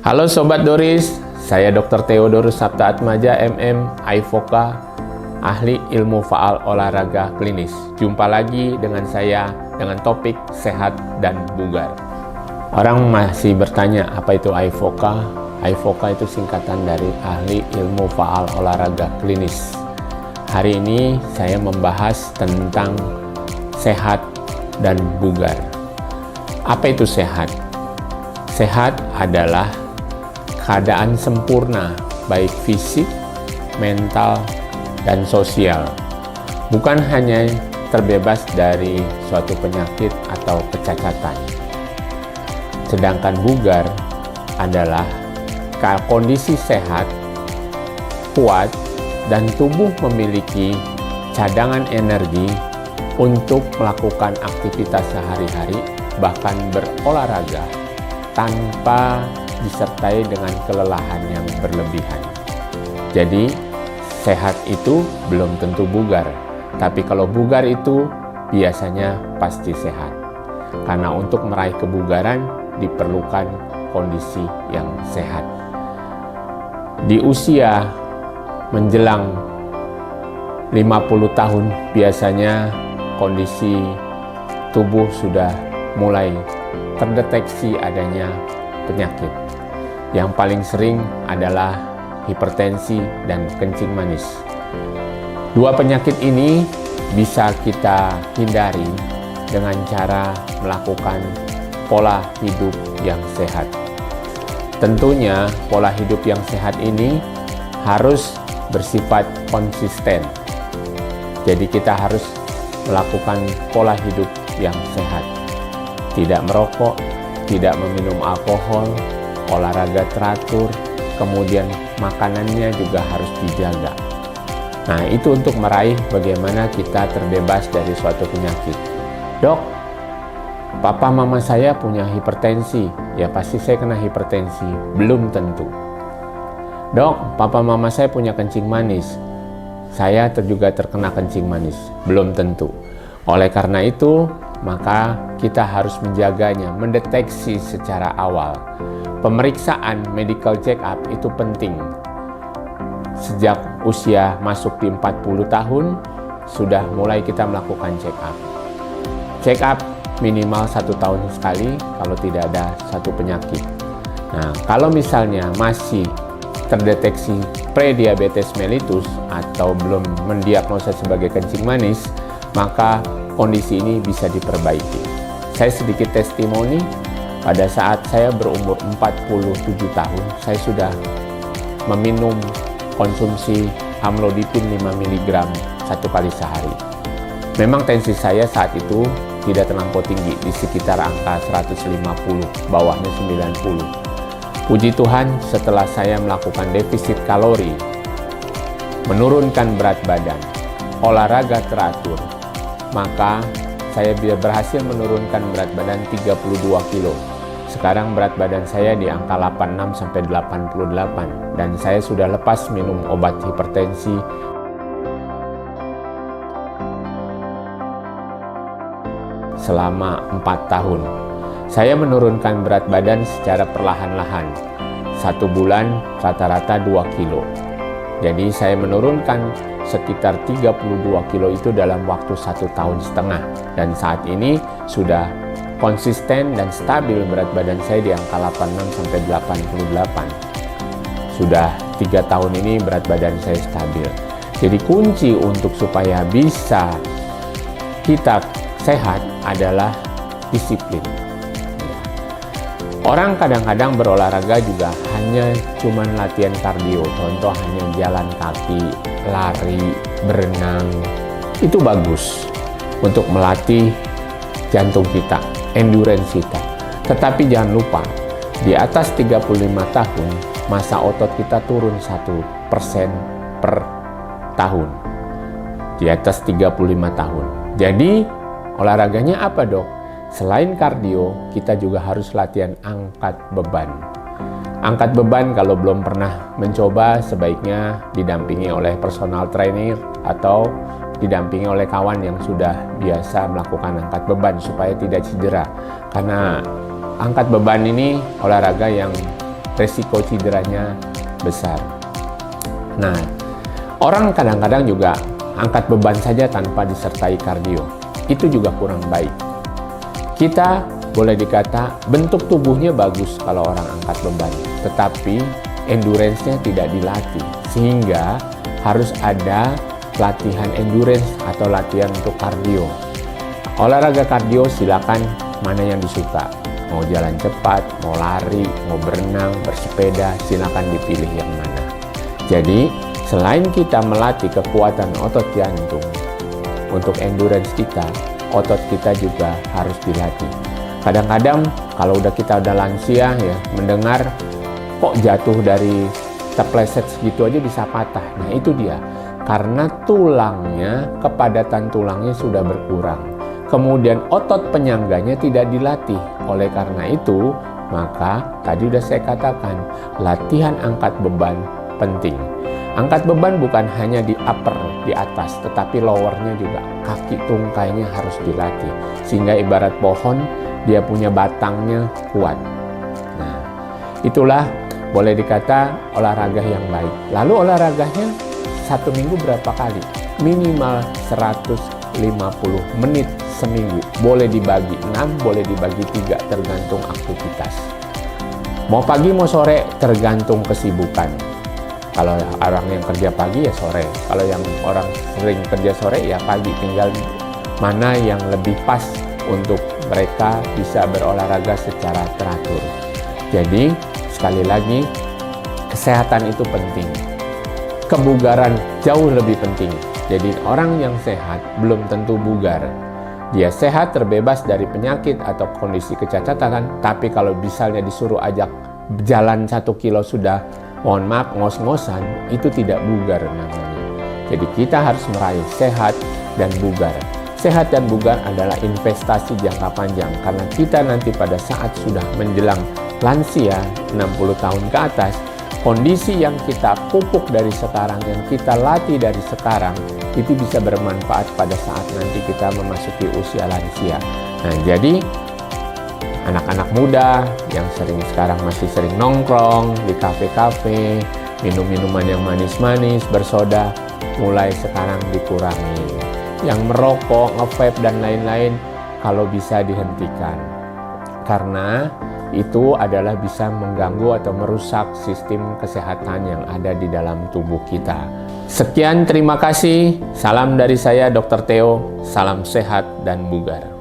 Halo Sobat Doris, saya Dr. Theodorus Saptaatmadja MM, AIFOKA, ahli ilmu faal olahraga klinis. Jumpa lagi dengan saya dengan topik sehat dan bugar. Orang masih bertanya apa itu AIFOKA? AIFOKA itu singkatan dari ahli ilmu faal olahraga klinis. Hari ini saya membahas tentang sehat dan bugar. Apa itu sehat? Sehat adalah keadaan sempurna, baik fisik, mental, dan sosial. Bukan hanya terbebas dari suatu penyakit atau kecacatan. Sedangkan bugar adalah kondisi sehat, kuat, dan tubuh memiliki cadangan energi untuk melakukan aktivitas sehari-hari, bahkan berolahraga, tanpa disertai dengan kelelahan yang berlebihan. Jadi, sehat itu belum tentu bugar. Tapi kalau bugar itu biasanya pasti sehat. Karena untuk meraih kebugaran diperlukan kondisi yang sehat. Di usia menjelang 50 tahun biasanya kondisi tubuh sudah mulai terdeteksi adanya penyakit. Yang paling sering adalah hipertensi dan kencing manis. Dua penyakit ini bisa kita hindari dengan cara melakukan pola hidup yang sehat. Tentunya pola hidup yang sehat ini harus bersifat konsisten. Jadi kita harus melakukan pola hidup yang sehat. Tidak merokok, tidak meminum alkohol, olahraga teratur, kemudian makanannya juga harus dijaga. Nah, itu untuk meraih bagaimana kita terbebas dari suatu penyakit. Dok, papa mama saya punya hipertensi, ya pasti saya kena hipertensi. Belum tentu. Dok, papa mama saya punya kencing manis, saya juga terkena kencing manis. Belum tentu. Oleh karena itu, maka kita harus menjaganya, mendeteksi secara awal. Pemeriksaan medical check up itu penting. Sejak usia masuk di 40 tahun, sudah mulai kita melakukan check up. Check up minimal 1 tahun sekali kalau tidak ada satu penyakit. Nah, kalau misalnya masih terdeteksi prediabetes mellitus atau belum mendiagnosa sebagai kencing manis, maka kondisi ini bisa diperbaiki. Saya sedikit testimoni, pada saat saya berumur 47 tahun, saya sudah meminum konsumsi amlodipin 5 mg 1 kali sehari. Memang tensi saya saat itu tidak terlampau tinggi, di sekitar angka 150, bawahnya 90. Puji Tuhan, setelah saya melakukan defisit kalori, menurunkan berat badan, olahraga teratur, maka saya berhasil menurunkan berat badan 32 kilo. Sekarang berat badan saya di angka 86 sampai 88 dan saya sudah lepas minum obat hipertensi selama 4 tahun. Saya menurunkan berat badan secara perlahan-lahan. 1 bulan rata-rata 2 kilo. Jadi saya menurunkan sekitar 32 kilo itu dalam waktu 1,5 tahun. Dan saat ini sudah konsisten dan stabil berat badan saya di angka 86 sampai 88. Sudah 3 tahun ini berat badan saya stabil. Jadi kunci untuk supaya bisa kita sehat adalah disiplin. Orang kadang-kadang berolahraga juga hanya cuman latihan kardio, contoh hanya jalan kaki, lari, berenang. Itu bagus untuk melatih jantung kita, endurance kita. Tetapi jangan lupa, di atas 35 tahun, masa otot kita turun 1% per tahun. Di atas 35 tahun. Jadi, olahraganya apa dok? Selain kardio, kita juga harus latihan angkat beban. Angkat beban kalau belum pernah mencoba, sebaiknya didampingi oleh personal trainer atau didampingi oleh kawan yang sudah biasa melakukan angkat beban supaya tidak cedera. Karena angkat beban ini olahraga yang resiko cederanya besar. Nah, orang kadang-kadang juga angkat beban saja tanpa disertai kardio. Itu juga kurang baik. Kita boleh dikata bentuk tubuhnya bagus kalau orang angkat beban, tetapi endurance-nya tidak dilatih, sehingga harus ada latihan endurance atau latihan untuk kardio. Olahraga kardio silakan mana yang disuka. Mau jalan cepat, mau lari, mau berenang, bersepeda, silakan dipilih yang mana. Jadi, selain kita melatih kekuatan otot jantung, untuk endurance kita, otot kita juga harus dilatih. Kadang-kadang kalau kita udah lansia ya, mendengar kok jatuh dari terpleset segitu aja bisa patah. Nah itu dia, karena tulangnya, kepadatan tulangnya sudah berkurang. Kemudian otot penyangganya tidak dilatih. Oleh karena itu, maka tadi udah saya katakan, latihan angkat beban penting. Angkat beban bukan hanya di upper, di atas, tetapi lowernya juga. Kaki tungkainya harus dilatih. Sehingga ibarat pohon, dia punya batangnya kuat. Nah, itulah boleh dikata olahraga yang baik. Lalu olahraganya 1 minggu berapa kali? Minimal 150 menit seminggu. Boleh dibagi 6, boleh dibagi 3, tergantung aktivitas. Mau pagi mau sore tergantung kesibukan. Kalau orang yang kerja pagi ya sore. Kalau yang orang sering kerja sore ya pagi. Tinggal mana yang lebih pas untuk mereka bisa berolahraga secara teratur. Jadi sekali lagi, kesehatan itu penting. Kebugaran jauh lebih penting. Jadi orang yang sehat belum tentu bugar. Dia sehat terbebas dari penyakit atau kondisi kecacatan, tapi kalau misalnya disuruh ajak jalan 1 kilo sudah, mohon maaf, ngos-ngosan, itu tidak bugar namanya. Jadi kita harus meraih sehat dan bugar. Sehat dan bugar adalah investasi jangka panjang, karena kita nanti pada saat sudah menjelang lansia 60 tahun ke atas, kondisi yang kita pupuk dari sekarang, yang kita latih dari sekarang, itu bisa bermanfaat pada saat nanti kita memasuki usia lansia. Nah, jadi anak-anak muda yang sekarang masih sering nongkrong di kafe-kafe, minum minuman yang manis-manis, bersoda, mulai sekarang dikurangi. Yang merokok, nge-vape, dan lain-lain, kalau bisa dihentikan. Karena itu adalah bisa mengganggu atau merusak sistem kesehatan yang ada di dalam tubuh kita. Sekian, terima kasih. Salam dari saya, Dr. Theo. Salam sehat dan bugar.